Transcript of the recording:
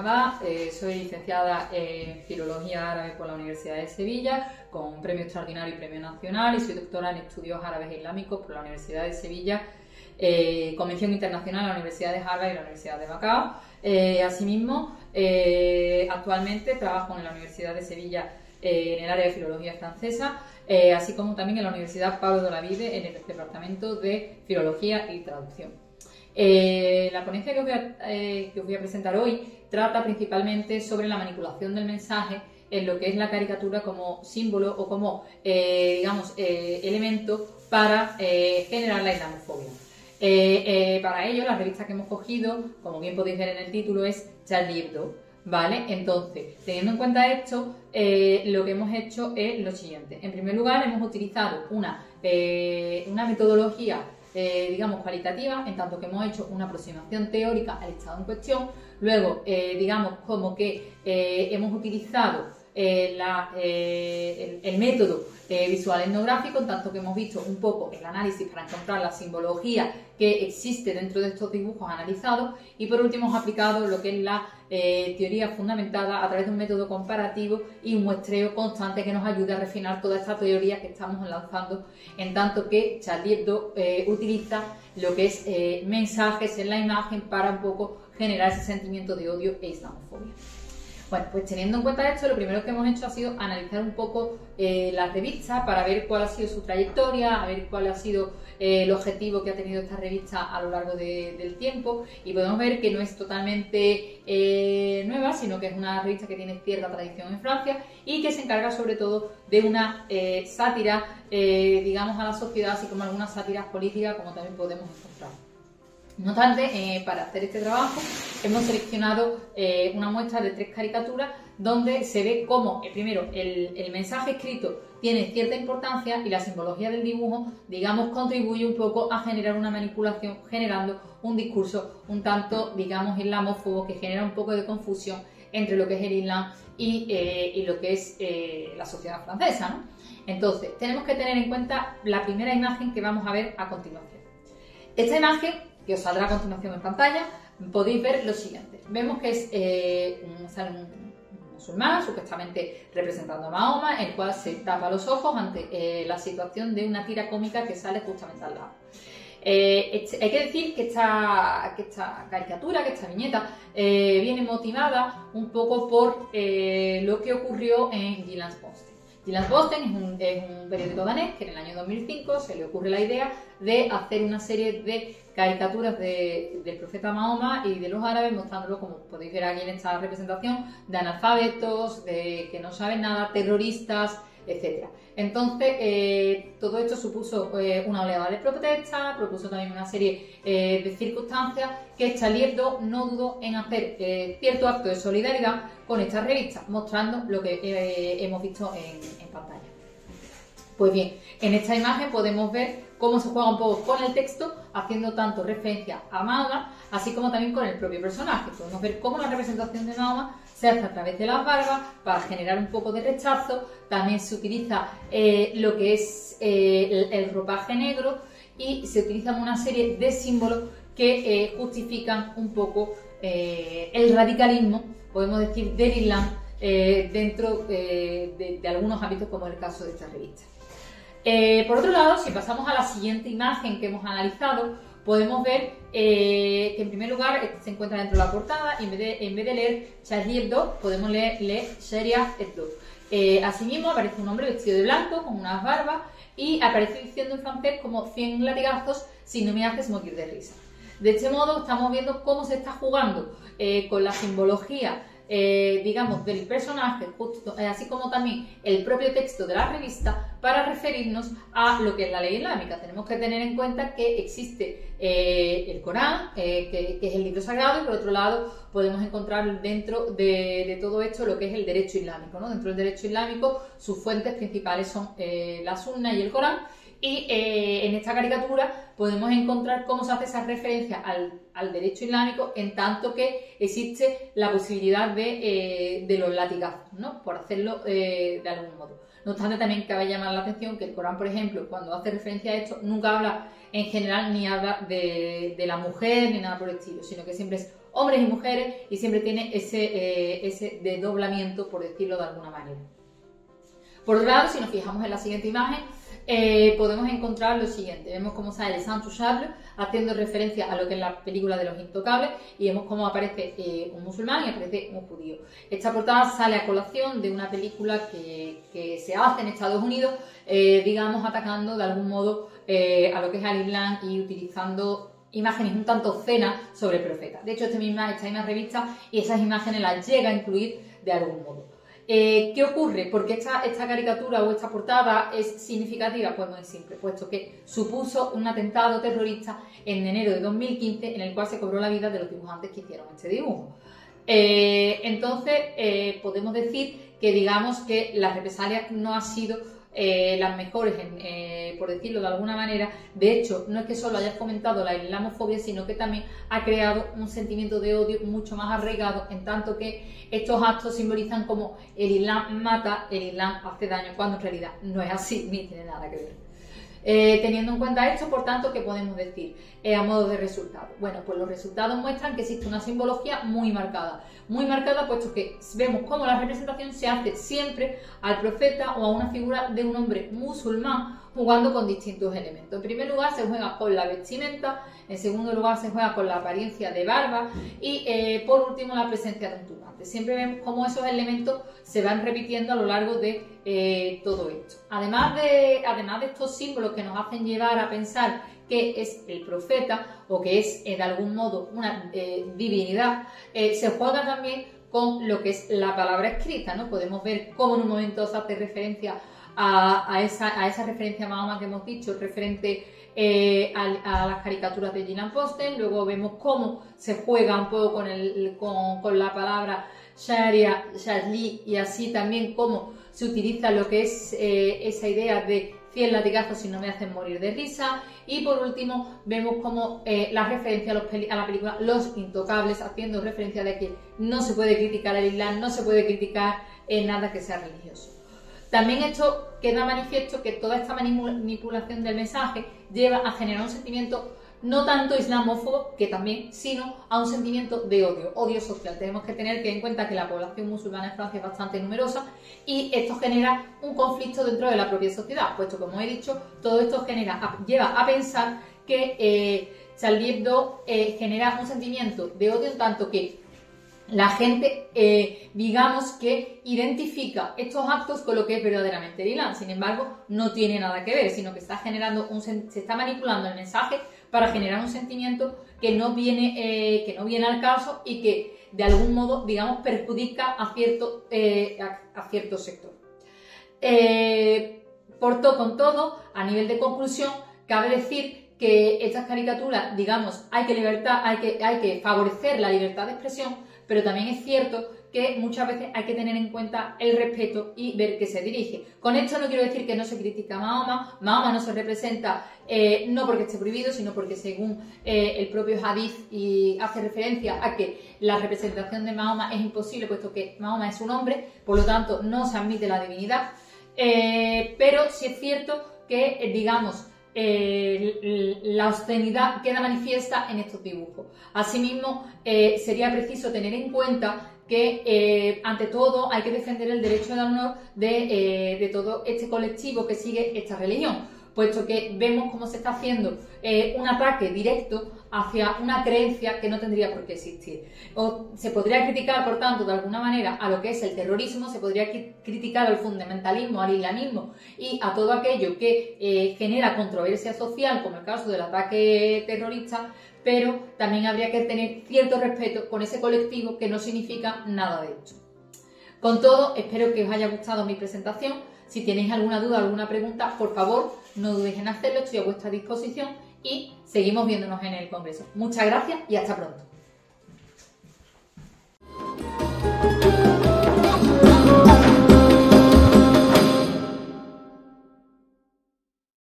Abad, soy licenciada en Filología Árabe por la Universidad de Sevilla, con premio extraordinario y premio nacional, y soy doctora en Estudios Árabes e Islámicos por la Universidad de Sevilla, Convención Internacional en la Universidad de Harvard y la Universidad de Macao. Asimismo, actualmente trabajo en la Universidad de Sevilla en el área de Filología Francesa, así como también en la Universidad Pablo de Olavide en el Departamento de Filología y Traducción. La ponencia que os voy a presentar hoy trata principalmente sobre la manipulación del mensaje en lo que es la caricatura como símbolo o como, elemento para generar la islamofobia. Para ello, la revista que hemos cogido, como bien podéis ver en el título, es Charlie Hebdo, ¿vale? Entonces, teniendo en cuenta esto, lo que hemos hecho es lo siguiente. En primer lugar, hemos utilizado una metodología cualitativa, en tanto que hemos hecho una aproximación teórica al estado en cuestión. Luego, hemos utilizado el método visual etnográfico, en tanto que hemos visto un poco el análisis para encontrar la simbología que existe dentro de estos dibujos analizados, y por último hemos aplicado lo que es la teoría fundamentada a través de un método comparativo y un muestreo constante que nos ayude a refinar toda esta teoría que estamos lanzando, en tanto que Charlie Hebdo utiliza lo que es mensajes en la imagen para un poco generar ese sentimiento de odio e islamofobia. Bueno, pues teniendo en cuenta esto, lo primero que hemos hecho ha sido analizar un poco la revista para ver cuál ha sido su trayectoria, a ver cuál ha sido el objetivo que ha tenido esta revista a lo largo del tiempo, y podemos ver que no es totalmente nueva, sino que es una revista que tiene cierta tradición en Francia y que se encarga sobre todo de una sátira, a la sociedad, así como algunas sátiras políticas, como también podemos encontrar. No obstante, para hacer este trabajo hemos seleccionado una muestra de 3 caricaturas donde se ve cómo, primero, el mensaje escrito tiene cierta importancia y la simbología del dibujo, contribuye un poco a generar una manipulación, generando un discurso un tanto, islamófobo, que genera un poco de confusión entre lo que es el Islam y lo que es la sociedad francesa, ¿no? Entonces, tenemos que tener en cuenta la primera imagen que vamos a ver a continuación. Esta imagen, que os saldrá a continuación en pantalla, podéis ver lo siguiente. Vemos que es un musulmán, supuestamente representando a Mahoma, el cual se tapa los ojos ante la situación de una tira cómica que sale justamente al lado. Hay que decir que esta caricatura, que esta viñeta, viene motivada un poco por lo que ocurrió en Jyllands-Posten. Jyllands-Posten es un periódico danés que en el año 2005 se le ocurre la idea de hacer una serie de caricaturas del profeta Mahoma y de los árabes, mostrándolo, como podéis ver aquí en esta representación, de analfabetos, de que no saben nada, terroristas, etc. Entonces, todo esto supuso una oleada de protesta, propuso también una serie de circunstancias que Charlie Hebdo no dudó en hacer cierto acto de solidaridad con esta revista, mostrando lo que hemos visto en pantalla. Pues bien, en esta imagen podemos ver cómo se juega un poco con el texto, haciendo tanto referencia a Mahoma, así como también con el propio personaje. Podemos ver cómo la representación de Mahoma se hace a través de las barbas para generar un poco de rechazo. También se utiliza lo que es el ropaje negro, y se utilizan una serie de símbolos que justifican un poco el radicalismo, podemos decir, del Islam dentro de algunos ámbitos, como es el caso de esta revista. Por otro lado, si pasamos a la siguiente imagen que hemos analizado, podemos ver que en primer lugar se encuentra dentro de la portada, y en vez de leer Charlie Hebdo, podemos leer Sharia Hebdo. Asimismo, aparece un hombre vestido de blanco con unas barbas y aparece diciendo en francés como 100 latigazos si no me haces morir de risa. De este modo estamos viendo cómo se está jugando con la simbología del personaje, así como también el propio texto de la revista, para referirnos a lo que es la ley islámica. Tenemos que tener en cuenta que existe el Corán, que es el libro sagrado, y por otro lado podemos encontrar dentro de todo esto lo que es el derecho islámico, ¿no? Dentro del derecho islámico sus fuentes principales son la Sunna y el Corán. Y en esta caricatura podemos encontrar cómo se hace esa referencia al derecho islámico, en tanto que existe la posibilidad de los latigazos, ¿no? Por hacerlo de algún modo. No obstante, también cabe llamar la atención que el Corán, por ejemplo, cuando hace referencia a esto, nunca habla en general ni habla de la mujer ni nada por el estilo, sino que siempre es hombres y mujeres, y siempre tiene ese desdoblamiento, por decirlo de alguna manera. Por otro lado, si nos fijamos en la siguiente imagen, podemos encontrar lo siguiente. Vemos cómo sale Les Intouchables, haciendo referencia a lo que es la película de los intocables, y vemos cómo aparece un musulmán y aparece un judío. Esta portada sale a colación de una película que se hace en Estados Unidos, digamos, atacando de algún modo a lo que es al Islam y utilizando imágenes un tanto obscenas sobre el profeta. De hecho, esta misma revista y esas imágenes las llega a incluir de algún modo. ¿Qué ocurre? ¿Por qué esta caricatura o esta portada es significativa? Pues muy simple, puesto que supuso un atentado terrorista en enero de 2015 en el cual se cobró la vida de los dibujantes que hicieron este dibujo. Entonces, podemos decir que digamos que las represalias no han sido las mejores, por decirlo de alguna manera. De hecho, no es que solo haya fomentado la islamofobia, sino que también ha creado un sentimiento de odio mucho más arraigado, en tanto que estos actos simbolizan como el Islam mata, el Islam hace daño, cuando en realidad no es así, ni tiene nada que ver. Teniendo en cuenta esto, por tanto, ¿qué podemos decir a modo de resultado? Bueno, pues los resultados muestran que existe una simbología muy marcada, puesto que vemos cómo la representación se hace siempre al profeta o a una figura de un hombre musulmán, jugando con distintos elementos. En primer lugar se juega con la vestimenta, en segundo lugar se juega con la apariencia de barba y por último la presencia de un turbante. Siempre vemos cómo esos elementos se van repitiendo a lo largo de todo esto. Además de estos símbolos que nos hacen llevar a pensar que es el profeta o que es de algún modo una divinidad, se juega también con lo que es la palabra escrita, ¿no? Podemos ver cómo en un momento se hace referencia a esa referencia a Mahoma que hemos dicho, referente a las caricaturas de Gillian Posten. Luego vemos cómo se juega un poco con la palabra Sharia, Shadli, y así también cómo se utiliza lo que es esa idea de 100 latigazos si no me hacen morir de risa. Y por último vemos como la referencia a la película Los Intocables, haciendo referencia de que no se puede criticar el Islam, no se puede criticar nada que sea religioso. También esto queda manifiesto que toda esta manipulación del mensaje lleva a generar un sentimiento no tanto islamófobo, que también, sino a un sentimiento de odio social. Tenemos que tener en cuenta que la población musulmana en Francia es bastante numerosa y esto genera un conflicto dentro de la propia sociedad, puesto que, como he dicho, todo esto lleva a pensar que Charlie Hebdo genera un sentimiento de odio, en tanto que la gente, digamos que identifica estos actos con lo que es verdaderamente el Islam. Sin embargo, no tiene nada que ver, sino que se está manipulando el mensaje para generar un sentimiento que no viene al caso y que de algún modo, digamos, perjudica a cierto sector. Con todo, a nivel de conclusión, cabe decir que estas caricaturas, digamos, hay que favorecer la libertad de expresión, pero también es cierto que muchas veces hay que tener en cuenta el respeto y ver qué se dirige. Con esto no quiero decir que no se critica a Mahoma. Mahoma no se representa no porque esté prohibido, sino porque según el propio hadith y hace referencia a que la representación de Mahoma es imposible, puesto que Mahoma es un hombre, por lo tanto no se admite la divinidad. Pero sí es cierto que, digamos, la obscenidad queda manifiesta en estos dibujos. Asimismo, sería preciso tener en cuenta que ante todo hay que defender el derecho de honor de todo este colectivo que sigue esta religión, puesto que vemos cómo se está haciendo un ataque directo hacia una creencia que no tendría por qué existir. Se podría criticar, por tanto, de alguna manera a lo que es el terrorismo, se podría criticar al fundamentalismo, al islamismo y a todo aquello que genera controversia social, como el caso del ataque terrorista, pero también habría que tener cierto respeto con ese colectivo, que no significa nada de esto. Con todo, espero que os haya gustado mi presentación. Si tenéis alguna duda, alguna pregunta, por favor, no dudéis en hacerlo, estoy a vuestra disposición y seguimos viéndonos en el Congreso. Muchas gracias y hasta pronto.